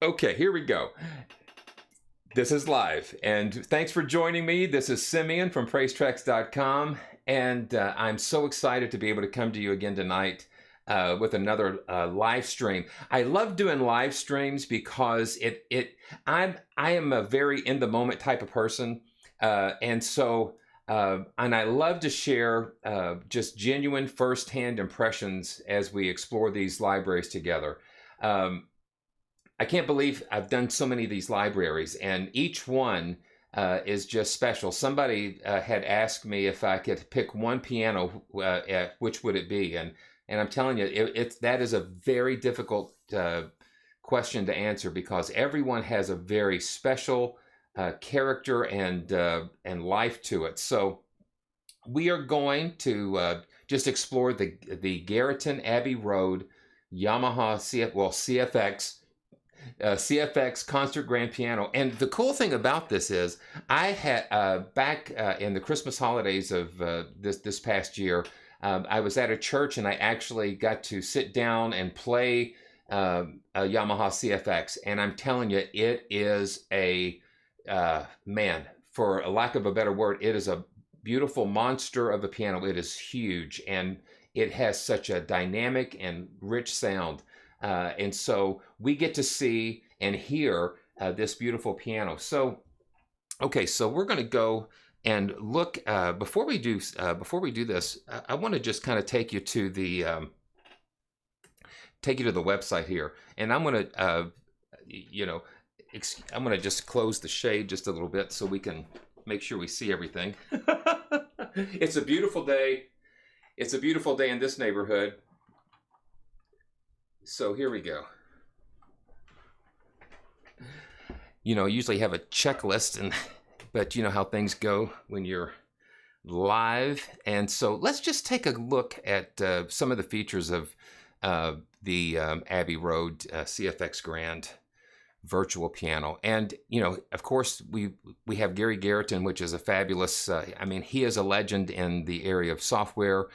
Okay, here we go. This is live, and thanks for joining me. This is Simeon from PraiseTracks.com, and I'm so excited to be able to come to you again tonight with another live stream. I love doing live streams because I am a very in the moment type of person, and I love to share just genuine firsthand impressions as we explore these libraries together. I can't believe I've done so many of these libraries, and each one is just special. Somebody had asked me if I could pick one piano, which would it be? And I'm telling you, that is a very difficult question to answer because everyone has a very special character and life to it. So we are going to just explore the Garritan Abbey Road Yamaha CFX. CFX concert grand piano. And the cool thing about this is I had back in the Christmas holidays of this past year, I was at a church and I actually got to sit down and play a Yamaha CFX, and I'm telling you, it is a man, for a lack of a better word, it is a beautiful monster of a piano. It is huge and it has such a dynamic and rich sound. And so we get to see and hear this beautiful piano. So, okay, so we're going to go and look. Before we do this, I want to just kind of take you to the website here, and I'm going to, I'm going to just close the shade just a little bit so we can make sure we see everything. It's a beautiful day. It's a beautiful day in this neighborhood. So here we go. You know, usually have a checklist, but you know how things go when you're live. And so let's just take a look at some of the features of the Abbey Road CFX Grand virtual piano. And, you know, of course, we have Gary Garritan, which is a fabulous, I mean, he is a legend in the area of software,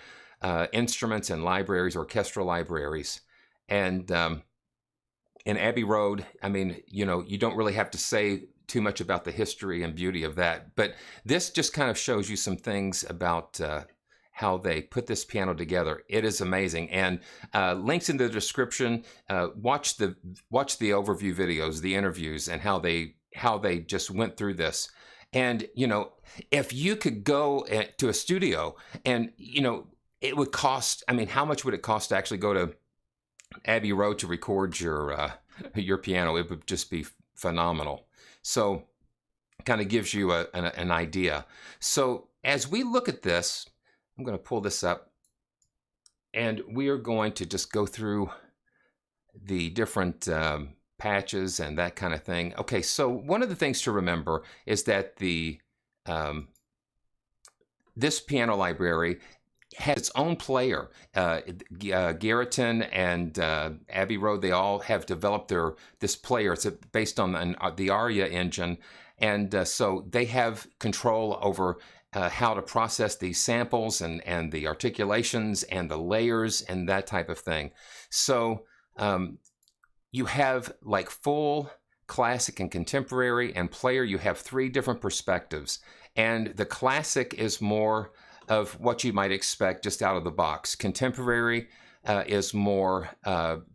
instruments and libraries, orchestral libraries. And in Abbey Road, I mean, you know, you don't really have to say too much about the history and beauty of that. But this just kind of shows you some things about how they put this piano together. It is amazing. And links in the description. Watch the overview videos, the interviews, and how they just went through this. And you know, if you could go to a studio, and you know, it would cost. I mean, how much would it cost to actually go to Abbey Road to record your piano? It would just be phenomenal. So kind of gives you an idea. So as we look at this, I'm going to pull this up, and we are going to just go through the different patches and that kind of thing. Okay, so one of the things to remember is that this piano library has its own player. Garritan and Abbey Road, they all have developed this player. It's based on the Aria engine, and so they have control over how to process these samples and the articulations and the layers and that type of thing. So you have like full, classic, and contemporary, and player. You have three different perspectives, and the classic is more of what you might expect just out of the box. Contemporary is more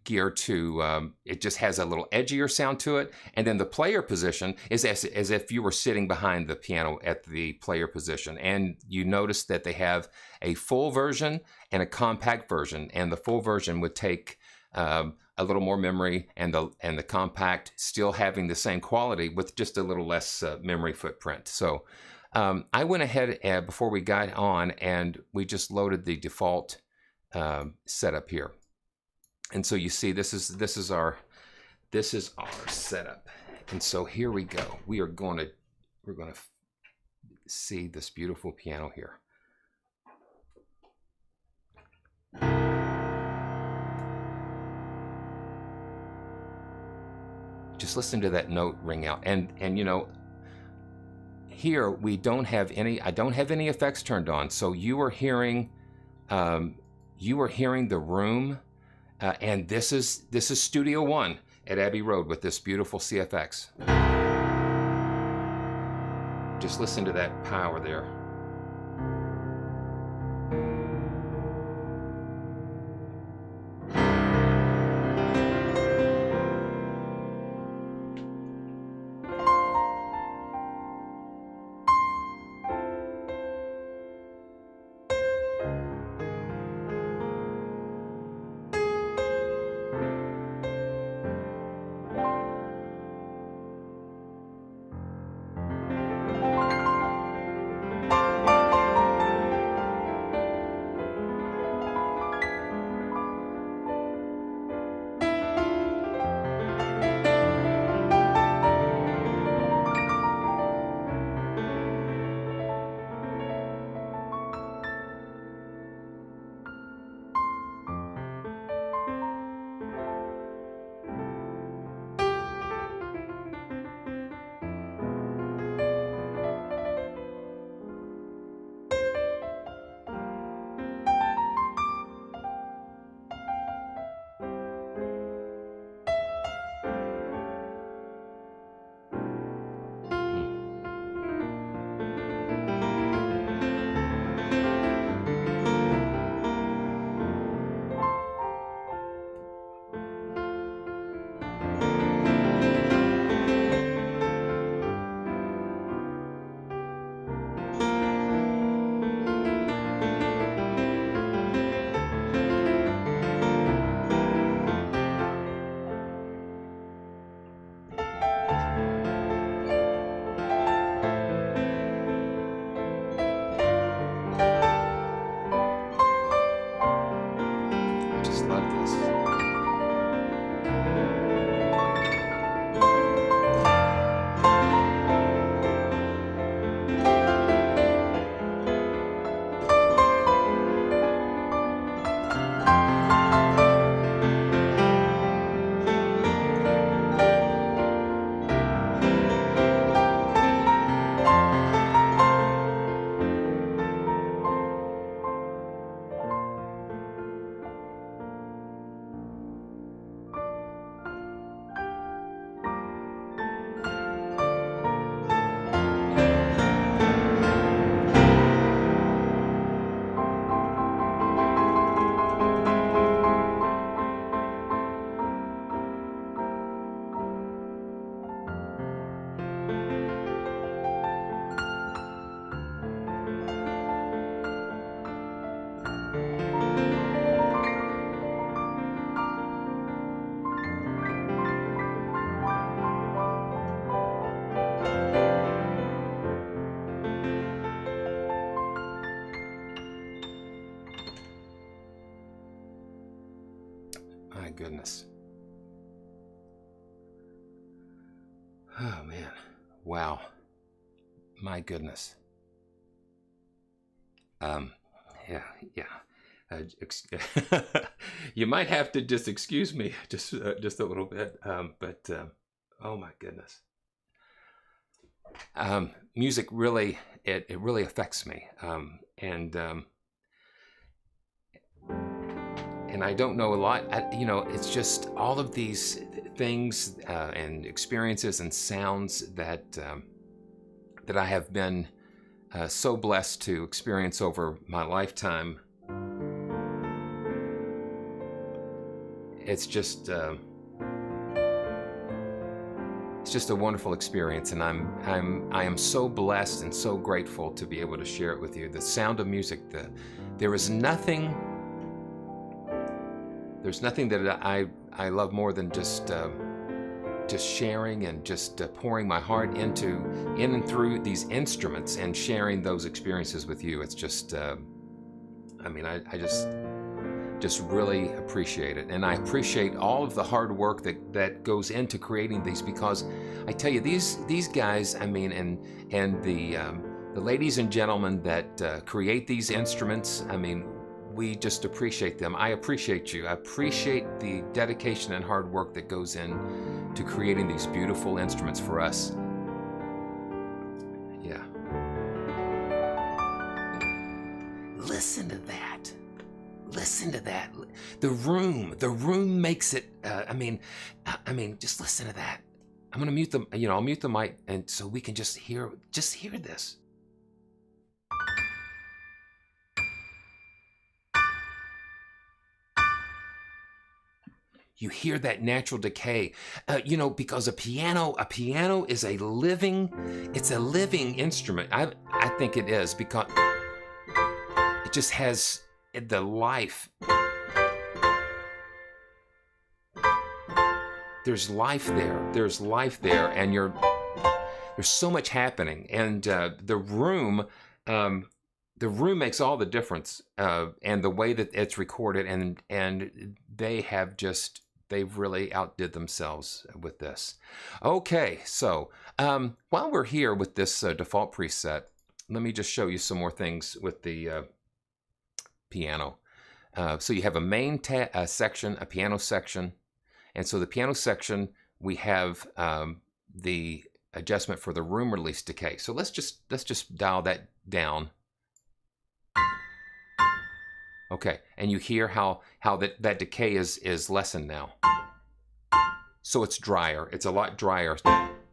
geared to, it just has a little edgier sound to it. And then the player position is as if you were sitting behind the piano at the player position. And you notice that they have a full version and a compact version. And the full version would take a little more memory, and the compact still having the same quality with just a little less memory footprint. So I went ahead before we got on, and we just loaded the default setup here. And so you see, this is our setup. And so here we go. We're going to see this beautiful piano here. Just listen to that note ring out, and you know, here we don't have any. I don't have any effects turned on, so you are hearing the room, and this is Studio One. at Abbey Road with this beautiful CFX. Just listen to that power there. My goodness. Oh man. Wow. My goodness. Yeah. You might have to just excuse me just a little bit. Oh my goodness. Music really, it really affects me. And I don't know a lot, it's just all of these things and experiences and sounds that I have been so blessed to experience over my lifetime. It's just a wonderful experience, and I am so blessed and so grateful to be able to share it with you. The sound of music, there is nothing. There's nothing that I love more than just sharing and just pouring my heart in and through these instruments and sharing those experiences with you. It's just, I just really appreciate it. And I appreciate all of the hard work that goes into creating these, because I tell you, these guys, and the ladies and gentlemen that create these instruments, we just appreciate them. I appreciate you. I appreciate the dedication and hard work that goes in to creating these beautiful instruments for us. Yeah. Listen to that. listen to that. The room makes it. I mean, just listen to that. I'm gonna mute the, I'll mute the mic, and so we can just hear this. You hear that natural decay, because a piano is a living instrument. I think it is, because it just has the life. There's life there. There's life there, and there's so much happening, and the room makes all the difference, and the way that it's recorded, and they've really outdid themselves with this. Okay, so while we're here with this default preset, let me just show you some more things with the piano. So you have a main section, a piano section, and so the piano section, we have the adjustment for the room release decay. So let's just dial that down. Okay, and you hear how that decay is lessened now. So it's drier. It's a lot drier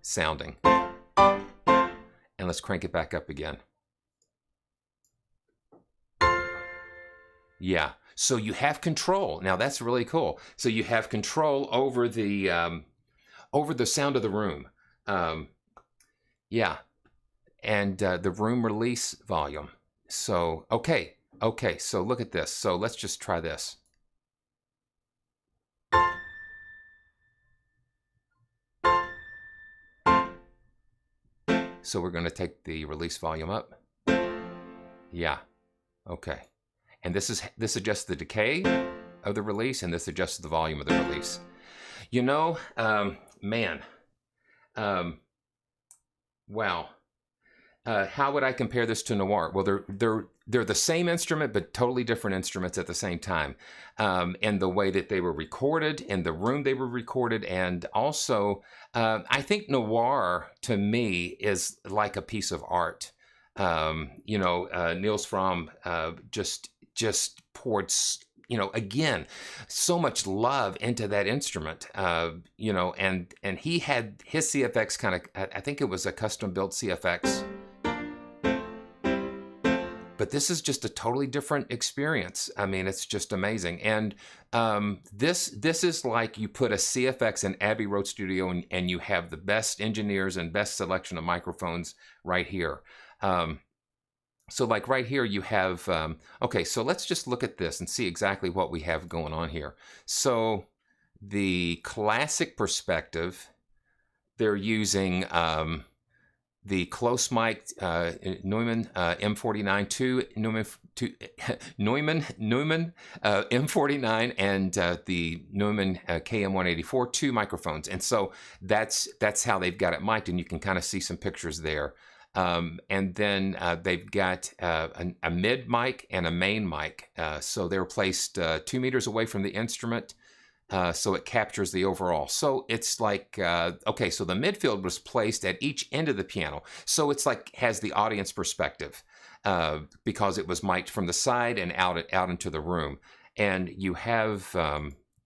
sounding. And let's crank it back up again. Yeah, so you have control. Now that's really cool. So you have control over the sound of the room. Yeah, and the room release volume. So, okay, so look at this. So let's just try this. So we're going to take the release volume up. Yeah, okay. And this adjusts the decay of the release, and this adjusts the volume of the release. Man, wow. How would I compare this to Noir? Well, they're the same instrument, but totally different instruments at the same time. And the way that they were recorded, in the room they were recorded, and also, I think Noir, to me, is like a piece of art. Niels Fromm just poured, again, so much love into that instrument, and he had his CFX kind of, I think it was a custom built CFX. But this is just a totally different experience. I mean, it's just amazing. And this is like you put a CFX in Abbey Road Studio, and you have the best engineers and best selection of microphones right here. So like right here you have, okay, so let's just look at this and see exactly what we have going on here. So the classic perspective, they're using the close mic Neumann M49 Neumann M49 and the Neumann KM184, 2 microphones. And so that's how they've got it mic'd, and you can kind of see some pictures there. And then they've got a mid mic and a main mic. So they're placed 2 meters away from the instrument, so it captures the overall. So it's like, okay, so the midfield was placed at each end of the piano. So it's like has the audience perspective because it was mic'd from the side and out into the room. And you have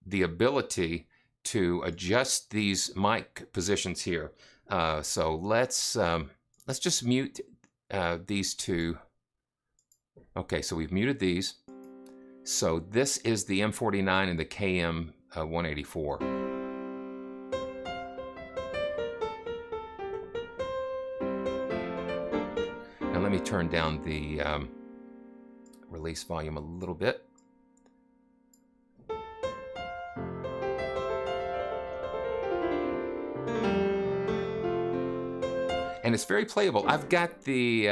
the ability to adjust these mic positions here. So let's just mute these two. Okay, so we've muted these. So this is the M49 and the KM184. Now let me turn down the release volume a little bit. And it's very playable. I've got the,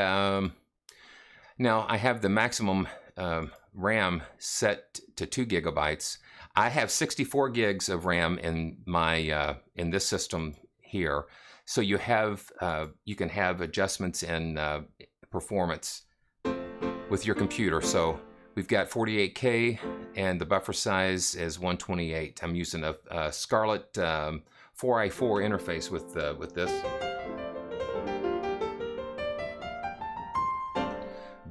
now I have the maximum RAM set to 2 gigabytes. I have 64 gigs of RAM in my, in this system here. So you have, you can have adjustments in performance with your computer. So we've got 48K and the buffer size is 128. I'm using a Scarlett 4i4 interface with this.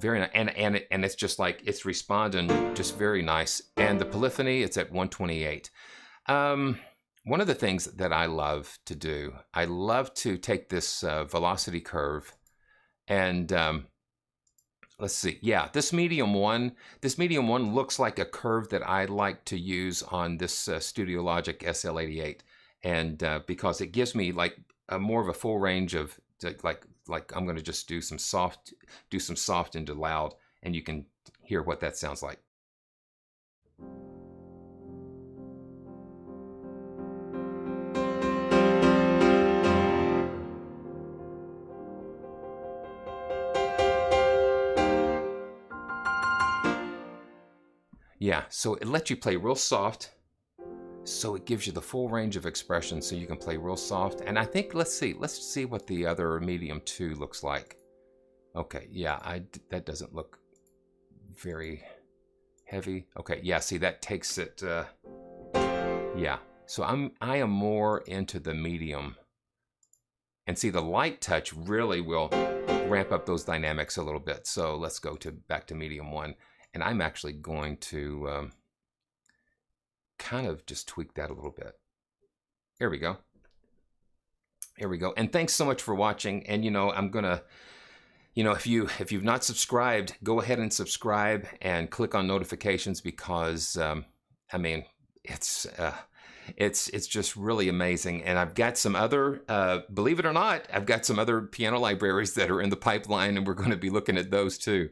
very nice, and it's just like it's responding just very nice. And the polyphony, it's at 128. One of the things that I love to do, I love to take this velocity curve and let's see. Yeah, this medium one looks like a curve that I like to use on this Studio Logic SL88, and because it gives me like more of a full range of like I'm going to just do some soft into loud, and you can hear what that sounds like. Yeah, so it lets you play real soft, so it gives you the full range of expression, so you can play real soft. And I think, let's see what the other medium 2 looks like. Okay, yeah, that doesn't look very heavy. Okay, yeah, see, that takes it, yeah. So I am more into the medium. And see, the light touch really will ramp up those dynamics a little bit. So let's go back to medium 1. And I'm actually going to kind of just tweak that a little bit. Here we go. Here we go. And thanks so much for watching. And I'm gonna, if you've not subscribed, go ahead and subscribe and click on notifications, because I mean, it's just really amazing. And I've got some other, believe it or not, I've got some other piano libraries that are in the pipeline, and we're going to be looking at those too.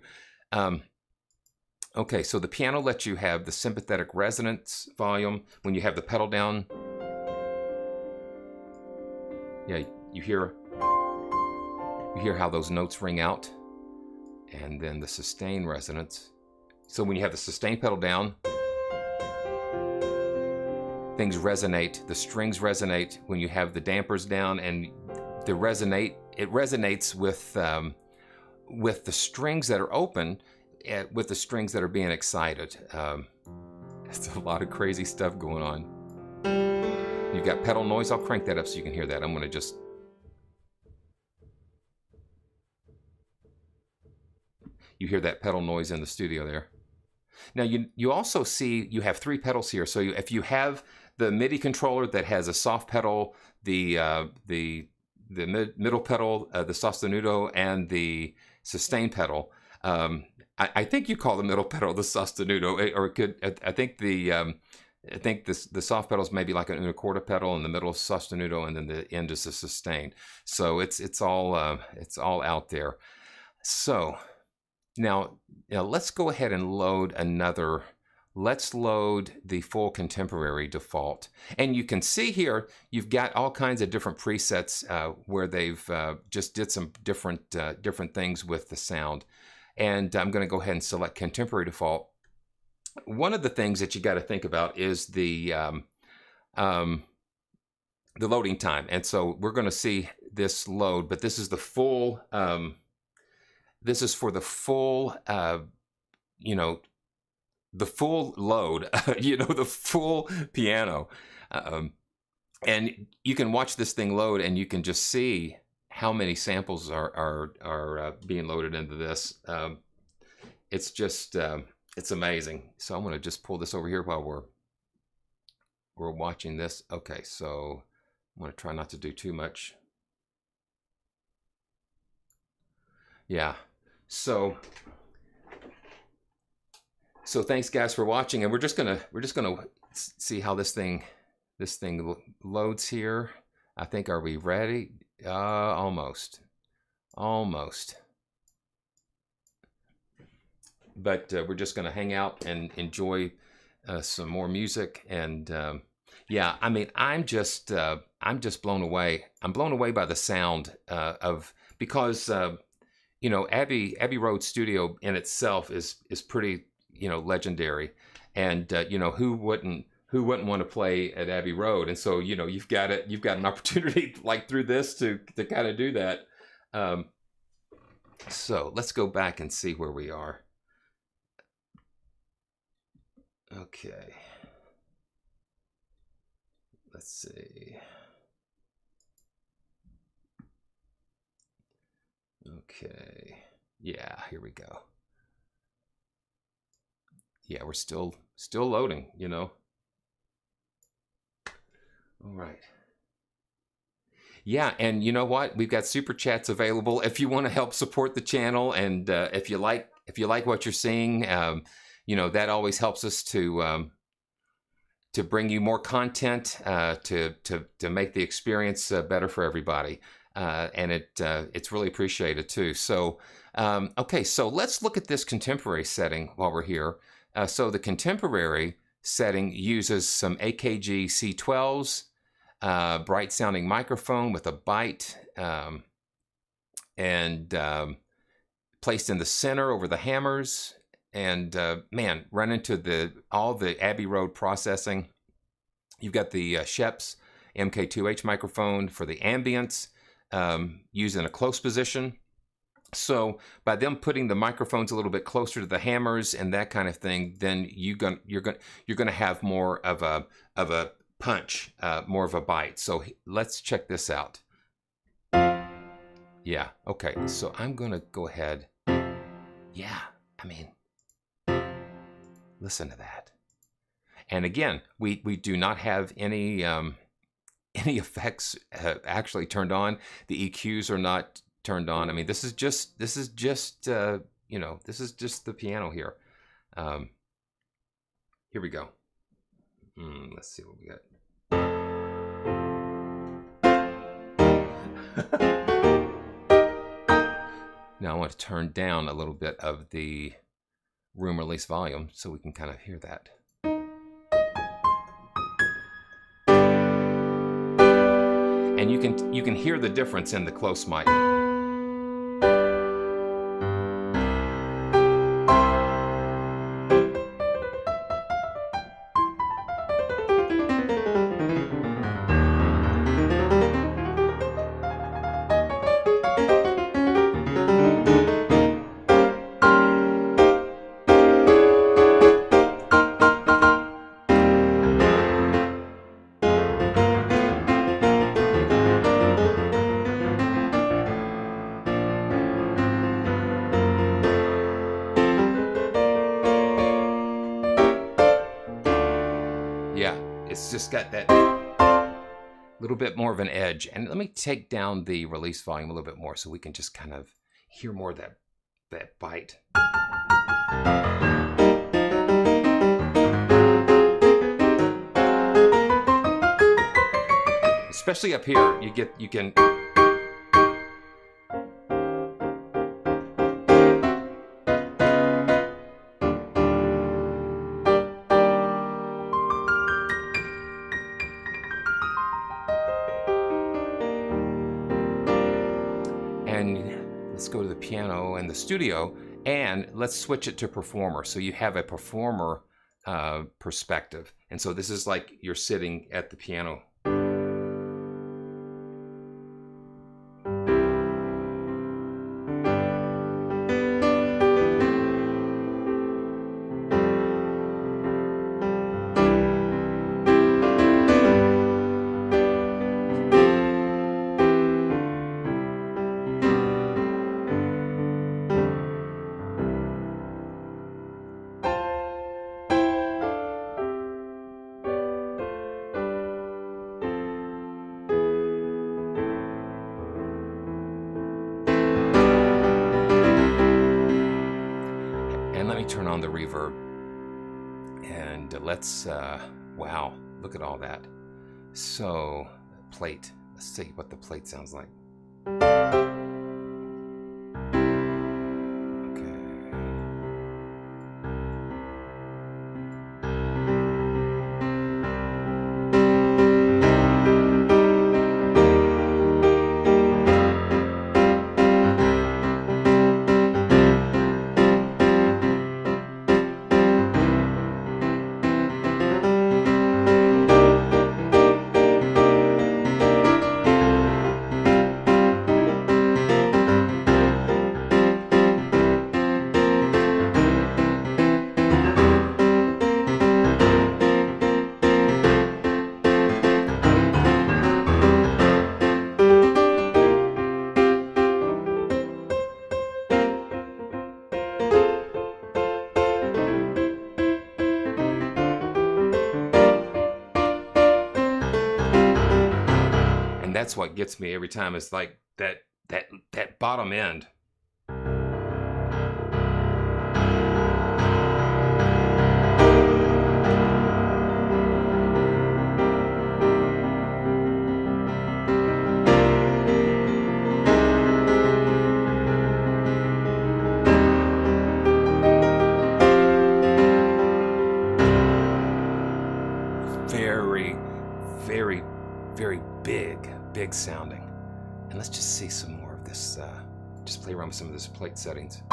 Okay, so the piano lets you have the sympathetic resonance volume when you have the pedal down. Yeah, you hear how those notes ring out. And then the sustain resonance. So when you have the sustain pedal down, things resonate, the strings resonate. When you have the dampers down, and it resonates with the strings that are open, with the strings that are being excited. It's a lot of crazy stuff going on. You've got pedal noise. I'll crank that up so you can hear that. I'm going to just... You hear that pedal noise in the studio there. Now you also see you have 3 pedals here. So if you have the MIDI controller that has a soft pedal, the middle pedal, the sostenuto, and the sustain pedal. I think you call the middle pedal the sostenuto, or it could. I think the soft pedal is maybe like an una quarta pedal, and the middle is sostenuto, and then the end is the sustain. So it's all out there. So now let's go ahead and load another. Let's load the full contemporary default, and you can see here you've got all kinds of different presets where they've just did some different things with the sound. And I'm going to go ahead and select contemporary default. One of the things that you got to think about is the loading time. And so we're going to see this load, but this is the full. This is for the full. The full load. The full piano. And you can watch this thing load, and you can just see how many samples are being loaded into this. It's just it's amazing. So I'm going to just pull this over here while we're watching this. Okay, so I'm going to try not to do too much. Yeah. So thanks guys for watching, and we're just gonna see how this thing loads here. I think, are we ready? Almost. But we're just going to hang out and enjoy some more music. And yeah, I mean, I'm just blown away. I'm blown away by the sound because Abbey Road Studio in itself is pretty legendary, and who wouldn't want to play at Abbey Road? And so you've got an opportunity like through this to kind of do that. So let's go back and see where we are. Okay, let's see. Okay, yeah, here we go. Yeah, we're still loading, you know. All right. Yeah, and you know what? We've got super chats available if you want to help support the channel, and if you like what you're seeing, you know, that always helps us to bring you more content, to make the experience better for everybody, and it's really appreciated too. So okay, so let's look at this contemporary setting while we're here. So the contemporary setting uses some AKG C12s. Bright sounding microphone with a bite, and placed in the center over the hammers, and man, run into all the Abbey Road processing. You've got the Sheps MK2H microphone for the ambience, used in a close position. So by them putting the microphones a little bit closer to the hammers and that kind of thing, then you're gonna have more of a punch, more of a bite. So let's check this out. Yeah, okay, so I'm gonna go ahead. Yeah, I mean, listen to that. And again, we do not have any effects actually turned on. The EQs are not turned on. I mean, this is just you know, this is just the piano here. Here we go. Let's see what we got. Now I want to turn down a little bit of the room release volume so we can kind of hear that. And you can hear the difference in the close mic. It's just got that little bit more of an edge. And let me take down the release volume a little bit more so we can just kind of hear more of that bite. Especially up here, you can. And let's go to the piano and the studio, and let's switch it to performer. So you have a performer perspective. And so this is like you're sitting at the piano. Turn on the reverb, and let's wow, look at all that. So plate, let's see what the plate sounds like. that's what gets me every time. Is like that bottom end. Very, very, very big sounding. And let's just see some more of this, just play around with some of this plate settings.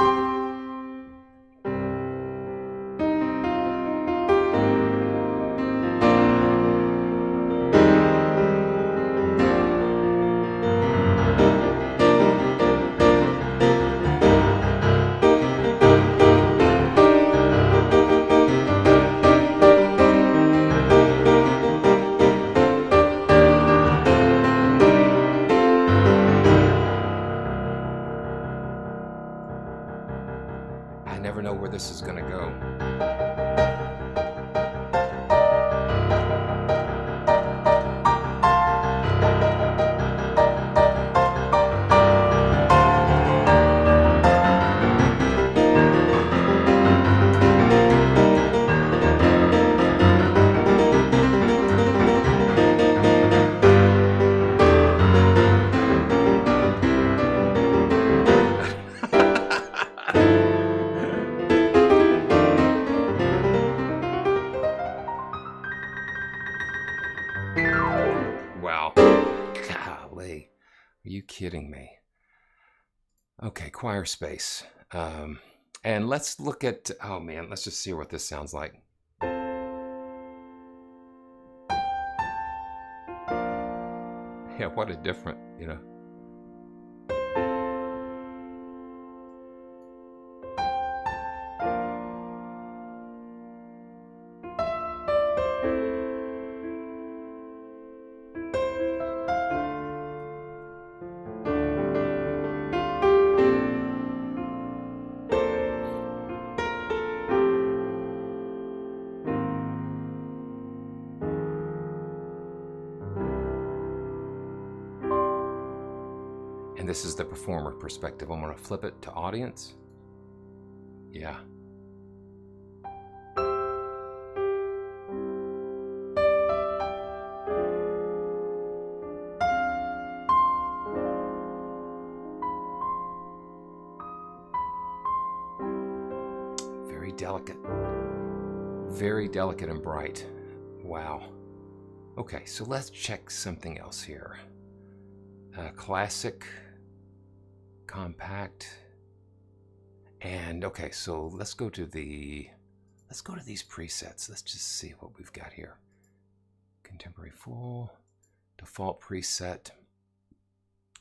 I never know where this is going to go. Wow. Golly. Are you kidding me? Okay, choir space. And let's look at, oh man, let's just see what this sounds like. Yeah, what a different, you know. And this is the performer perspective. I'm going to flip it to audience. Yeah. Very delicate. Very delicate and bright. Wow. Okay, so let's check something else here. Classic, compact, and okay, so let's go to these presets. Let's just see what we've got here. Contemporary full, default preset,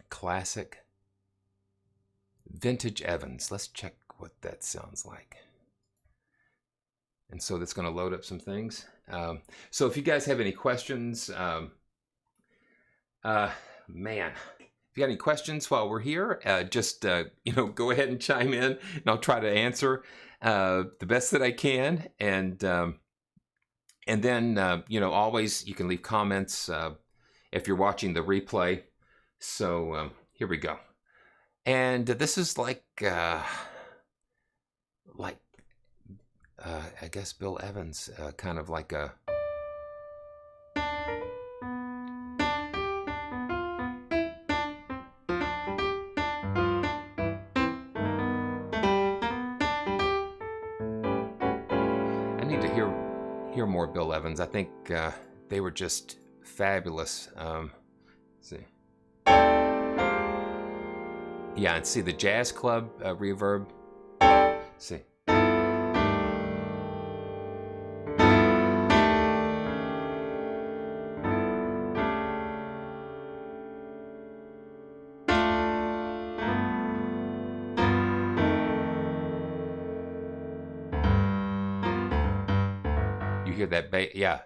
classic, vintage Evans. Let's check what that sounds like. And so that's going to load up some things. So if you guys have any questions, man, if you got any questions while we're here, just you know, go ahead and chime in, and I'll try to answer the best that I can. And then you know, always you can leave comments if you're watching the replay. So here we go. And this is like I guess Bill Evans, kind of like a. I need to hear more Bill Evans. I think they were just fabulous. Let's see. Yeah, and see the Jazz Club reverb. Let's see. You hear that bass? Yeah.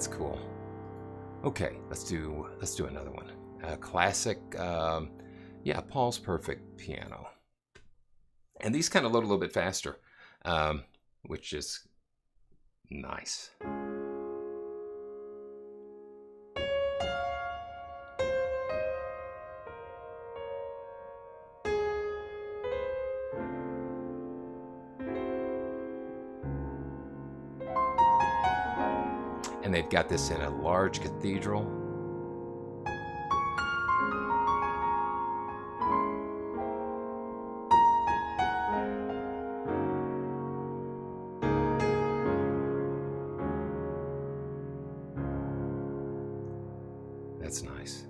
That's cool. Okay, let's do another one. Classic, yeah, Paul's Perfect piano. And these kind of load a little bit faster, which is nice. And they've got this in a large cathedral. That's nice.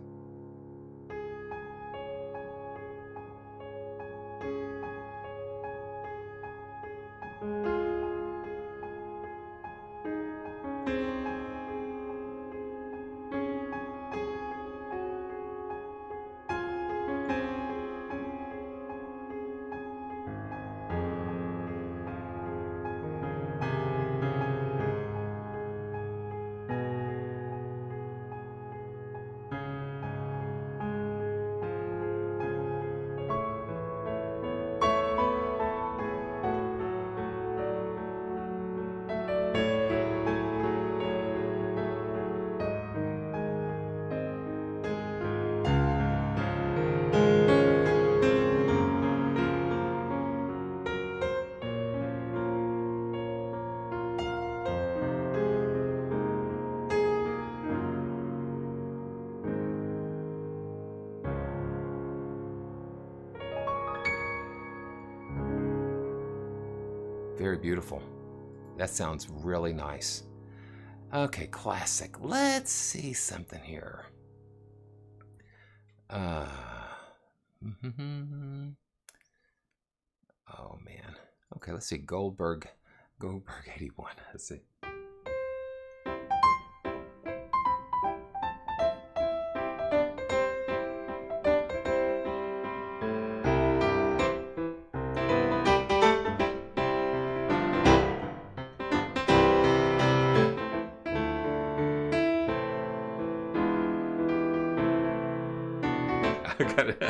Very beautiful. That sounds really nice. Okay, classic. Let's see something here. Oh man. Okay, let's see. Goldberg 81. Let's see. Got it.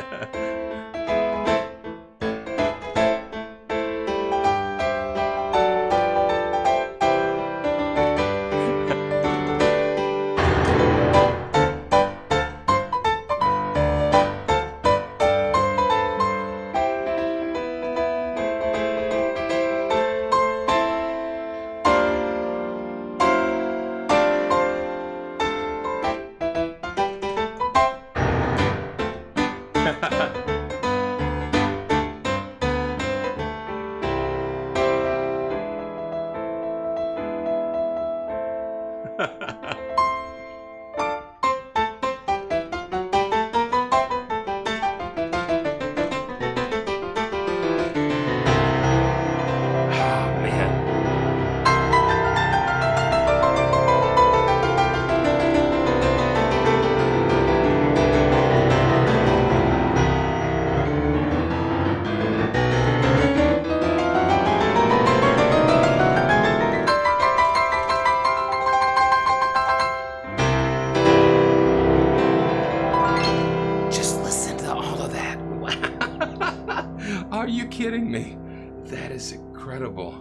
Are you kidding me? That is incredible.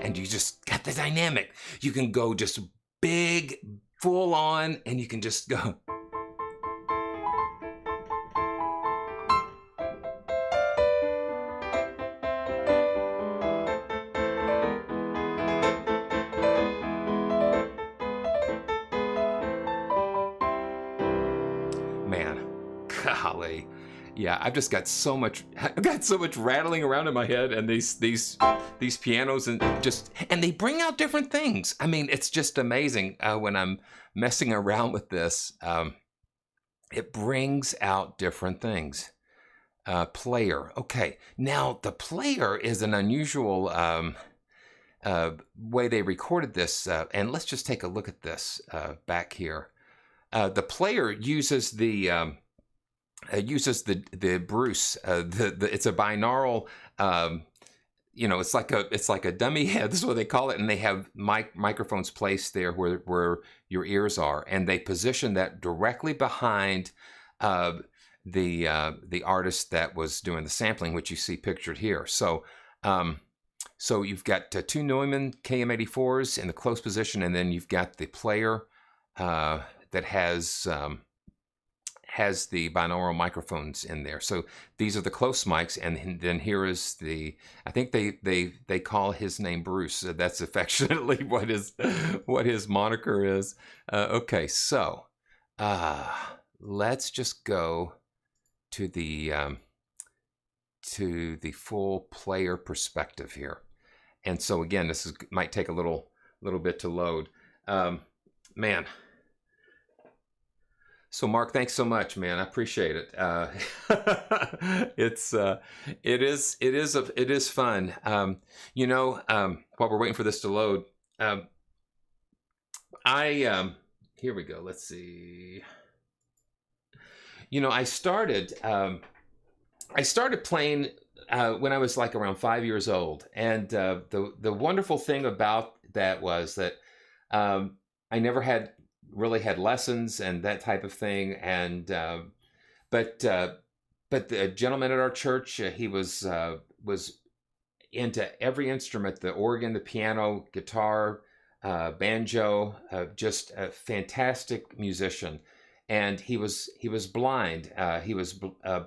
And you just got the dynamic. You can go just big, full on, and you can just go. Man, golly. Yeah, I've just got so much rattling around in my head, and these pianos and they bring out different things. I mean, it's just amazing when I'm messing around with this. It brings out different things. Player. Okay, now the player is an unusual way they recorded this, and let's just take a look at this back here. The player uses the Bruce. It's a binaural you know, it's like a dummy head. This is what they call it, and they have microphones placed there where your ears are, and they position that directly behind the artist that was doing the sampling, which you see pictured here. So so you've got two Neumann KM84s in the close position, and then you've got the player that has the binaural microphones in there. So these are the close mics, and then here is the, I think they call his name Bruce. That's affectionately what his moniker is. Okay, so let's just go to the full player perspective here. And so again, this might take a little bit to load. Man. So Mark, thanks so much, man. I appreciate it. It is fun. You know, while we're waiting for this to load, here we go. Let's see. You know, I started playing when I was like around 5 years old, and the wonderful thing about that was that I never really had lessons and that type of thing, and but the gentleman at our church, he was into every instrument: the organ, the piano, guitar, banjo, just a fantastic musician. And he was blind. He was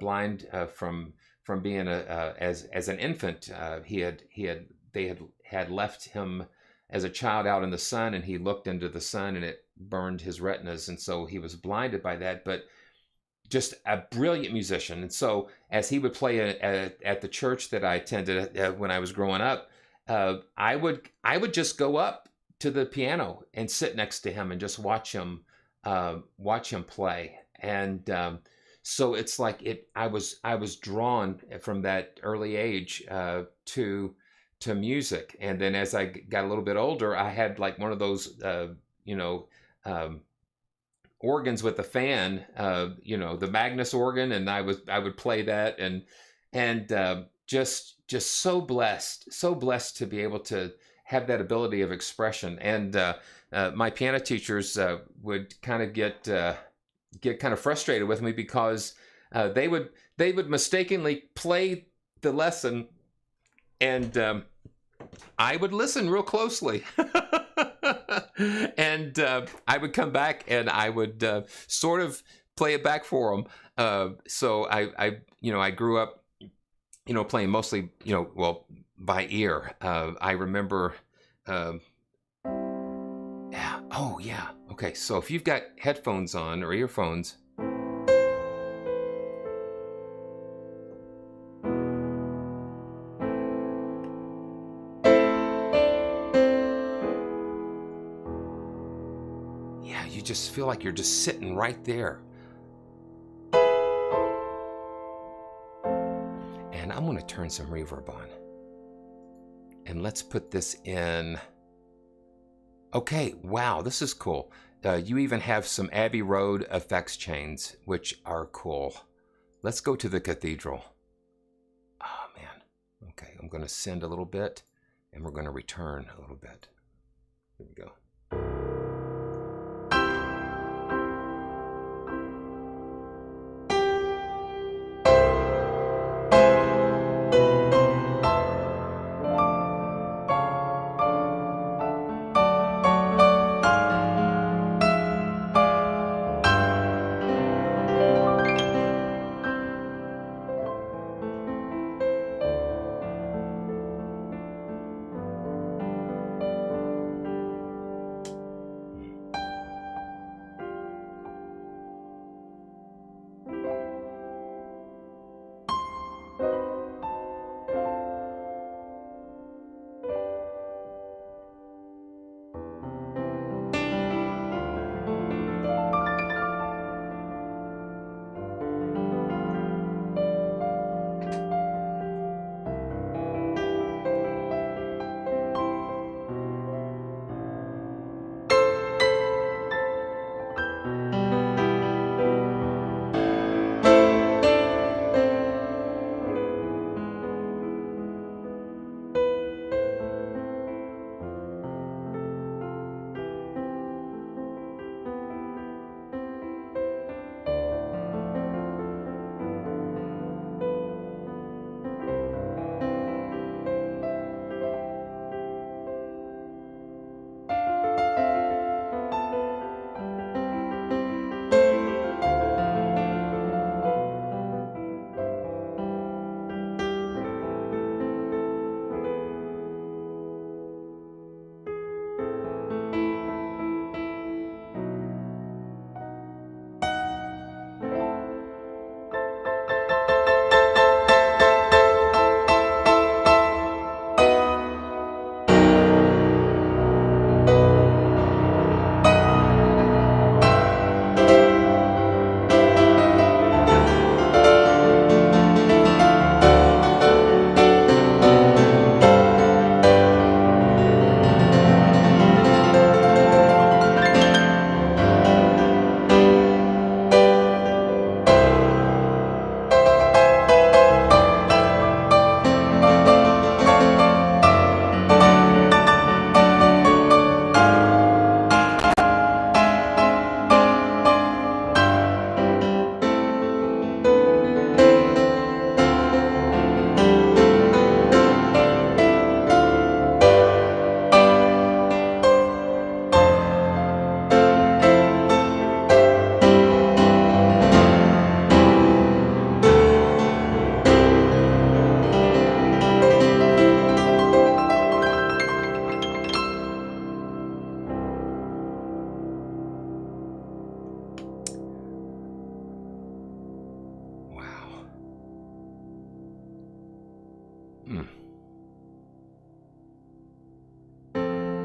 blind from being as an infant. They had left him as a child out in the sun, and he looked into the sun and it burned his retinas, and so he was blinded by that. But just a brilliant musician. And so as he would play at the church that I attended when I was growing up, I would just go up to the piano and sit next to him and just watch him play. And so it's like I was drawn from that early age to music. And then as I got a little bit older, I had like one of those organs with a fan, the Magnus organ, and I would play that, and just so blessed to be able to have that ability of expression. And my piano teachers would kind of get kind of frustrated with me because they would mistakenly play the lesson, and I would listen real closely. And I would come back and I would sort of play it back for them. So I grew up, playing mostly, well, by ear. I remember, yeah. Oh yeah. Okay. So if you've got headphones on or earphones, you just feel like you're just sitting right there. And I'm going to turn some reverb on. And let's put this in. Okay, wow, this is cool. You even have some Abbey Road effects chains, which are cool. Let's go to the cathedral. Oh, man. Okay, I'm going to send a little bit, and we're going to return a little bit. Here we go.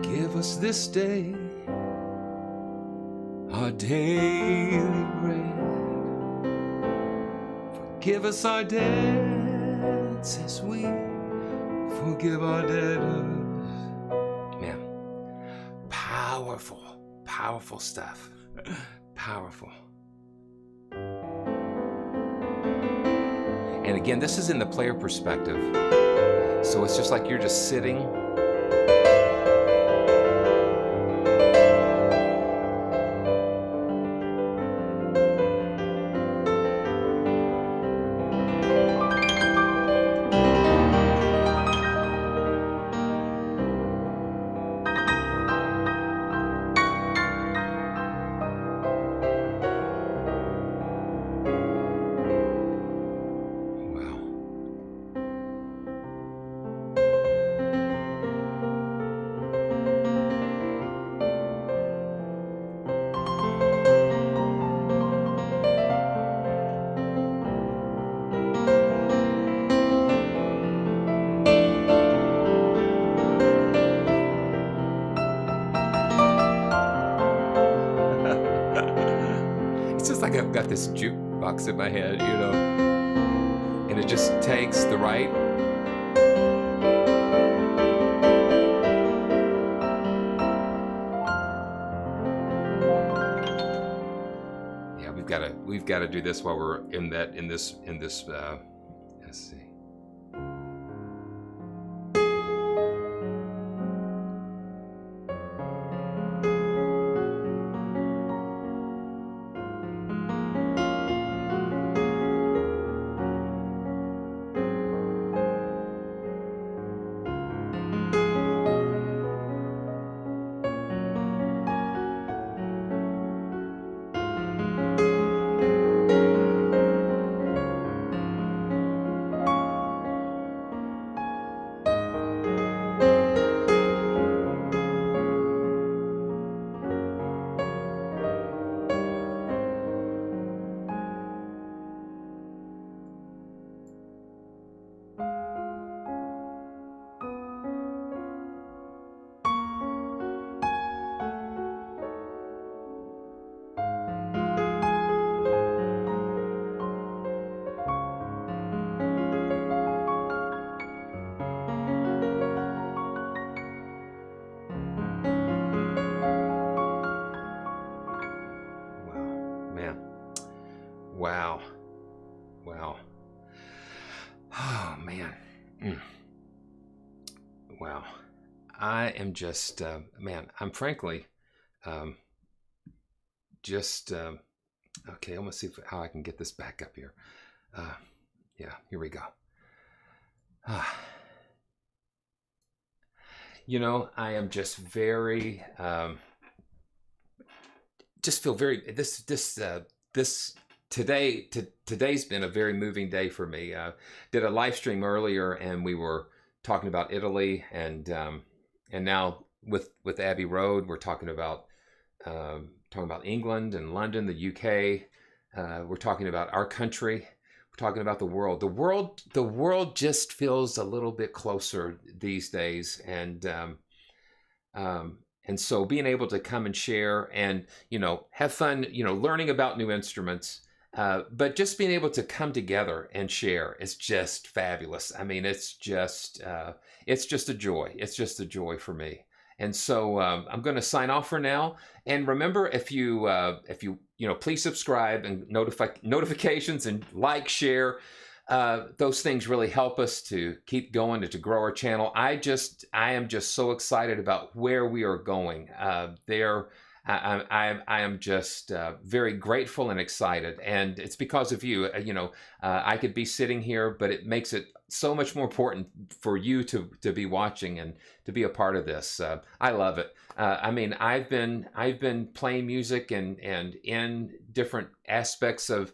Give us this day our daily bread. Forgive us our debts as we forgive our debtors. Man, powerful, powerful stuff. Powerful. And again, this is in the player perspective. So it's just like you're just sitting. It's just like I've got this jukebox in my head, you know, and it just takes the right. Yeah, we've got to do this while we're in this. Let's see. Wow. Wow. Oh, man. Wow. I am just, man, I'm frankly just, okay, I'm going to see how I can get this back up here. Yeah, here we go. You know, I am just very, just feel very, today's been a very moving day for me. Did a live stream earlier, and we were talking about Italy, and now with Abbey Road, we're talking about England and London, the UK. We're talking about our country. We're talking about the world. The world just feels a little bit closer these days, and so being able to come and share and, you know, have fun, you know, learning about new instruments. But just being able to come together and share is just fabulous. I mean, it's just a joy. It's just a joy for me. And so I'm going to sign off for now. And remember, if you please subscribe and notifications and like, share. Those things really help us to keep going and to grow our channel. I am just so excited about where we are going. I am just very grateful and excited, and it's because of you. I could be sitting here, but it makes it so much more important for you to be watching and to be a part of this. I love it. I mean, I've been playing music and in different aspects of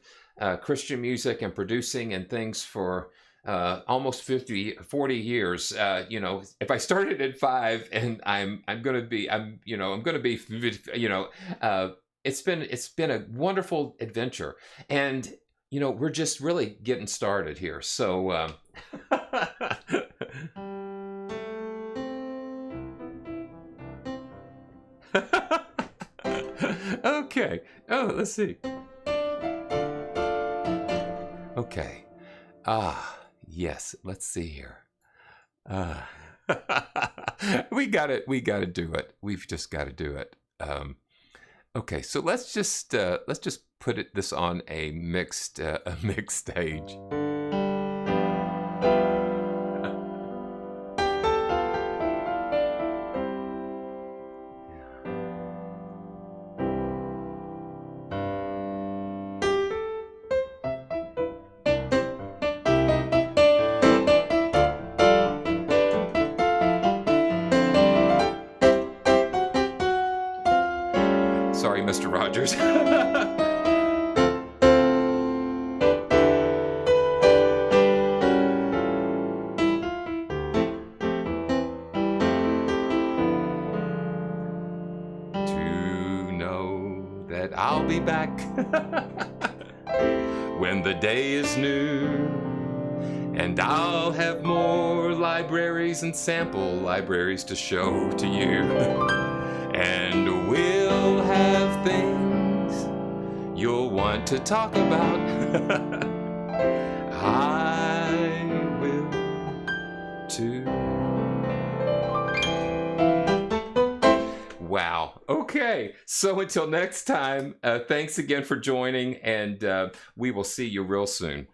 Christian music and producing and things for almost 40 years. If I started at 5 and I'm going to be, it's been a wonderful adventure, and we're just really getting started here. So Okay. Oh, let's see. Okay. Yes. Let's see here. We gotta do it. We've just got to do it. Okay, so let's just put this on a mixed stage. Sorry, Mr. Rogers. To know that I'll be back when the day is new, and I'll have more libraries and sample libraries to show to you. And we'll have things you'll want to talk about. I will too. Wow. Okay. So until next time, thanks again for joining, and we will see you real soon.